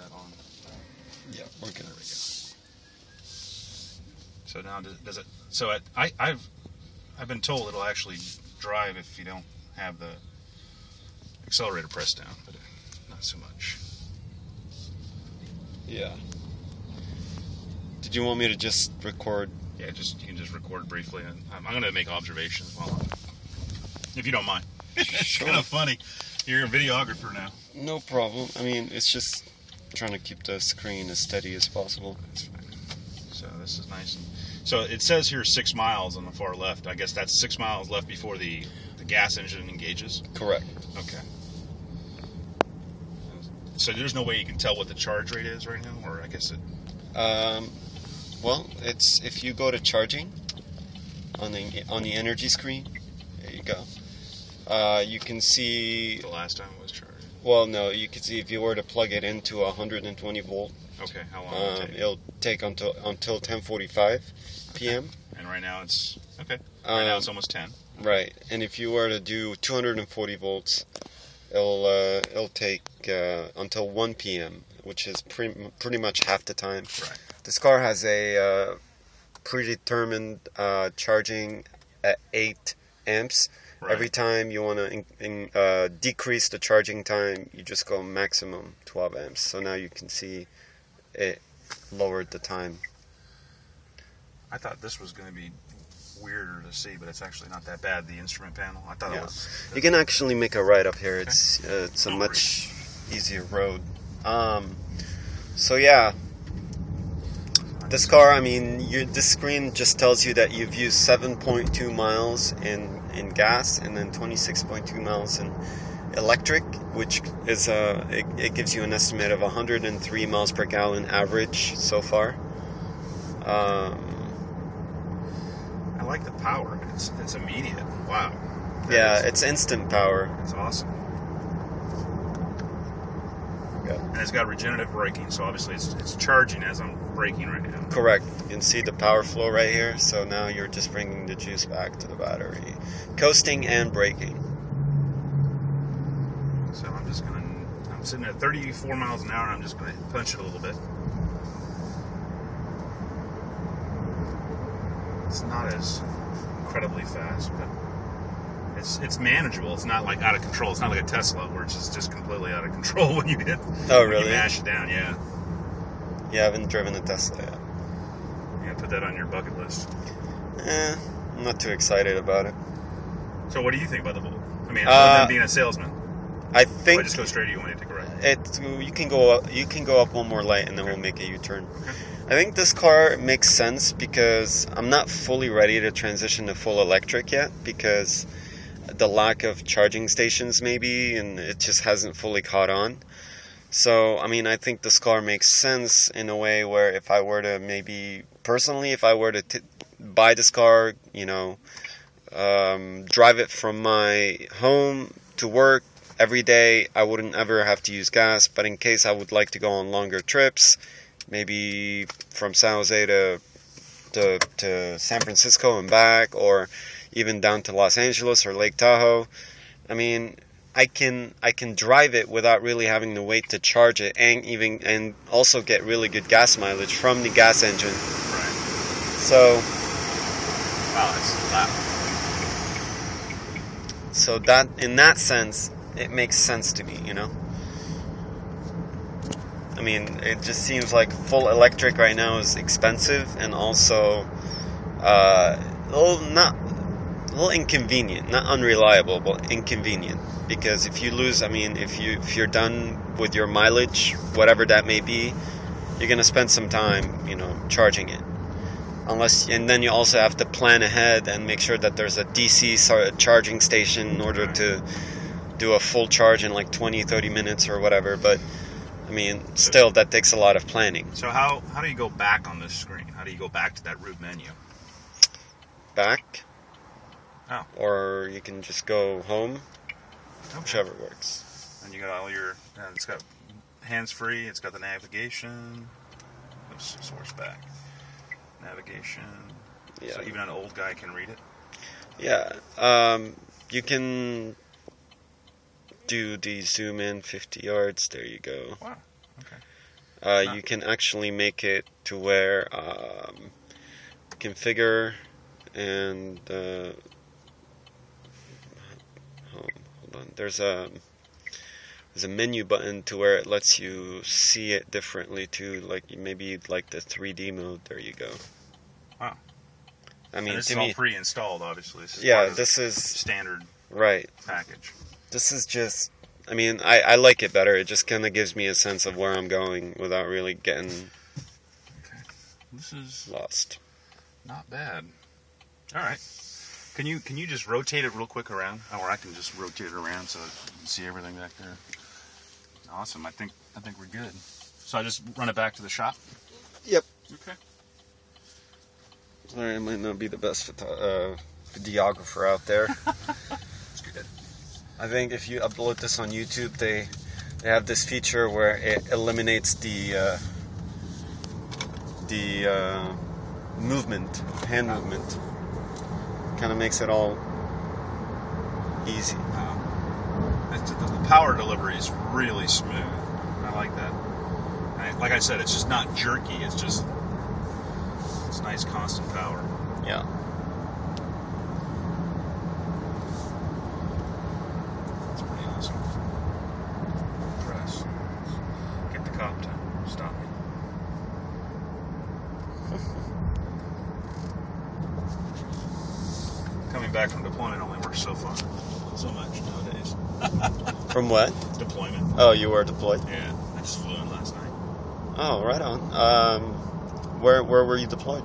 that on. Yeah, we're good. There we go. So now does it? So I've been told it'll actually drive if you don't have the accelerator pressed down, but not so much. Yeah. Did you want me to just record? Yeah, you can just record briefly, and I'm going to make observations if you don't mind. It's kind of funny. You're a videographer now. No problem. I mean, it's just trying to keep the screen as steady as possible. That's fine. So this is nice. So it says here 6 miles on the far left. I guess that's 6 miles left before the gas engine engages? Correct. Okay. So there's no way you can tell what the charge rate is right now? Or I guess it... Well, it's if you go to charging on the energy screen, there you go. You can see... The last time it was charged? Well, no, you can see if you were to plug it into 120 volt. Okay, how long will it take? It'll take until 10:45 p.m. And right now it's... Okay. Right now it's almost 10. Right, and if you were to do 240 volts, it'll take until 1 p.m., which is pretty much half the time. Right. This car has a predetermined charging at 8 amps. Right. Every time you want to decrease the charging time, you just go maximum 12 amps. So now you can see it lowered the time. I thought this was going to be weirder to see, but it's actually not that bad, the instrument panel. I thought it was... You can actually make a right up here. It's a much easier road. So yeah, this car, I mean, this screen just tells you that you've used 7.2 miles in gas and then 26.2 miles in electric, which is it gives you an estimate of 103 miles per gallon average so far. I like the power. It's immediate. Wow. It's instant power. It's awesome. Yeah. And it's got regenerative braking, so obviously it's charging as I'm braking right now. Correct. You can see the power flow right here. So now you're just bringing the juice back to the battery. Coasting and braking. So I'm sitting at 34 miles an hour, and I'm just going to punch it a little bit. It's not as incredibly fast, but it's manageable. It's not like out of control. It's not like a Tesla where it's just completely out of control when you hit. Oh, really? When you mash it down, yeah. You haven't driven a Tesla yet. Yeah, put that on your bucket list. I'm not too excited about it. So what do you think about the Volt? I mean, other than being a salesman. I think... I just go straight to you when you take a right. You can go up one more light and then we'll make a U-turn. Okay. I think this car makes sense because I'm not fully ready to transition to full electric yet because the lack of charging stations maybe, and it just hasn't fully caught on. So, I mean, I think this car makes sense in a way where if I were to buy this car, drive it from my home to work every day, I wouldn't ever have to use gas. But in case I would like to go on longer trips, maybe from San Jose to San Francisco and back, or even down to Los Angeles or Lake Tahoe, I mean, I can drive it without really having to wait to charge it, and also get really good gas mileage from the gas engine. Right. So, wow, that's loud. So that, in that sense, it makes sense to me, I mean, it just seems like full electric right now is expensive and also a little inconvenient, not unreliable, but inconvenient. Because if you lose, I mean, if you're done with your mileage, whatever that may be, you're gonna spend some time, charging it. And then you also have to plan ahead and make sure that there's a DC charging station in order to do a full charge in like 20-30 minutes or whatever. But I mean, still, that takes a lot of planning. So how do you go back on this screen? How do you go back to that root menu? Back? Oh. Or you can just go home. Okay. Whichever works. And you got all your... it's got hands-free. It's got the navigation. Oops, source back. Navigation. Yeah. So even an old guy can read it? Yeah. You can do the zoom in 50 yards. There you go. Wow. Okay. You can actually make it to where configure and hold on. There's a menu button to where it lets you see it differently too. Like maybe you'd like the 3D mode. There you go. Wow. I mean, this is all pre-installed, obviously. This is standard package. This is just. I mean, I like it better. It just kind of gives me a sense of where I'm going without really getting This is lost. Not bad. All right. Can you just rotate it real quick around? Or I can just rotate it around so you can see everything back there. Awesome. I think we're good. So I just run it back to the shop? Yep. Okay. Sorry, I might not be the best videographer out there. That's good. I think if you upload this on YouTube, they have this feature where it eliminates the movement, hand movement. Kind of makes it all easy. The power delivery is really smooth. I like that. Like I said, it's just not jerky. It's nice constant power. Yeah. That's pretty awesome. Press. Get the cop to stop me. Coming back from deployment only works so much nowadays. From what? Deployment. Oh, you were deployed? Yeah, I just flew in last night. Oh, right on. Where were you deployed?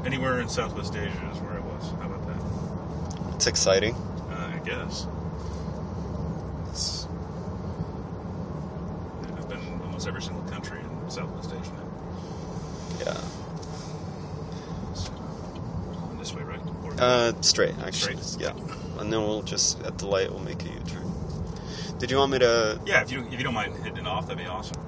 Anywhere in Southwest Asia is where I was. How about that? It's exciting. I guess. I've been in almost every single country in Southwest Asia now. Yeah. So, going this way, right? Straight, actually. Straight? Yeah. And then we'll just, at the light, we'll make a U-turn. Did you want me to... Yeah, if you don't mind hitting it off, that'd be awesome.